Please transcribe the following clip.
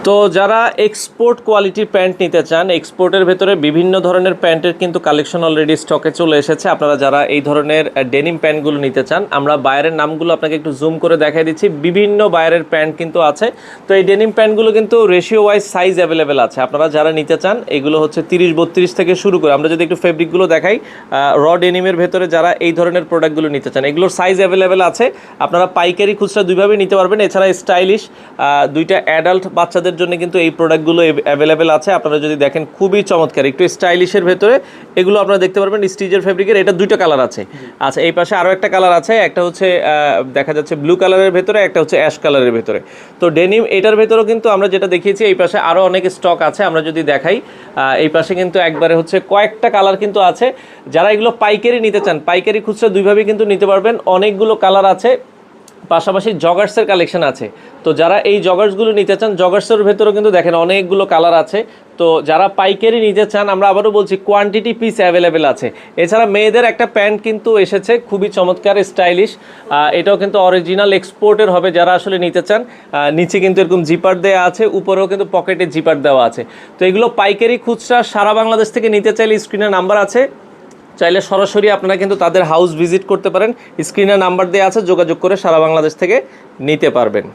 তো যারা এক্সপোর্ট কোয়ালিটির প্যান্ট নিতে চান, এক্সপোর্টের ভেতরে বিভিন্ন ধরনের প্যান্টের কিন্তু কালেকশন অলরেডি স্টকে চলে এসেছে। আপনারা যারা এই ধরনের ডেনিম প্যান্টগুলো নিতে চান, আমরা বায়ারের নামগুলো আপনাকে একটু জুম করে দেখাই দিচ্ছি। বিভিন্ন বায়ারের প্যান্ট কিন্তু আছে। তো এই ডেনিম প্যান্টগুলো কিন্তু রেশিও ওয়াইজ সাইজ অ্যাভেলেবেল আছে। আপনারা যারা নিতে চান, এগুলো হচ্ছে 30-32 থেকে শুরু করে। আমরা যদি একটু ফেব্রিকগুলো দেখাই, র ডেনিমের ভেতরে যারা এই ধরনের প্রোডাক্টগুলো নিতে চান, এগুলোর সাইজ অ্যাভেলেবেল আছে। আপনারা পাইকারি খুচরা দুইভাবে নিতে পারবেন। এছাড়া স্টাইলিশ দুইটা অ্যাডাল্ট বাচ্চাদের জন্য কিন্তু এই প্রোডাক্টগুলো অ্যাভেলেবেল আছে। আপনারা যদি দেখেন, খুবই চমৎকার, একটু স্টাইলিশের ভেতরে এগুলো আপনারা দেখতে পারবেন। স্টিচের ফেব্রিকের এটা দুইটা কালার আছে। আচ্ছা, এই পাশে আরও একটা কালার আছে। একটা হচ্ছে দেখা যাচ্ছে ব্লু কালারের ভেতরে, একটা হচ্ছে অ্যাশ কালারের ভেতরে। তো ডেনিম এটার ভেতরেও কিন্তু আমরা যেটা দেখিয়েছি, এই পাশে আরও অনেক স্টক আছে। আমরা যদি দেখাই, এই পাশে কিন্তু একবারে হচ্ছে কয়েকটা কালার কিন্তু আছে। যারা এগুলো পাইকারি নিতে চান, পাইকারি খুচরা দুইভাবেই কিন্তু নিতে পারবেন। অনেকগুলো কালার আছে, পাশাপাশি জগার্সের কালেকশন আছে। তো যারা এই জগার্সগুলো নিতে চান, জগার্সের ভেতরেও কিন্তু দেখেন অনেকগুলো কালার আছে। তো যারা পাইকারি নিতে চান, আমরা আবারও বলছি, কোয়ান্টিটি পিস অ্যাভেলেবেল আছে। এছাড়া মেয়েদের একটা প্যান্ট কিন্তু এসেছে, খুবই চমৎকার, স্টাইলিশ। এটাও কিন্তু অরিজিনাল এক্সপোর্টের হবে। যারা আসলে নিতে চান, নিচে কিন্তু এরকম জিপার দেওয়া আছে, উপরেও কিন্তু পকেটে জিপার দেওয়া আছে। তো এগুলো পাইকারি খুচরা সারা বাংলাদেশ থেকে নিতে চাইলে স্ক্রিনে নাম্বার আছে, চাইলে সরাসরি আপনারা কিন্তু তাদের হাউস ভিজিট করতে পারেন। স্ক্রিনে নাম্বার দেওয়া আছে, যোগাযোগ করে সারা বাংলাদেশ থেকে নিতে পারবেন।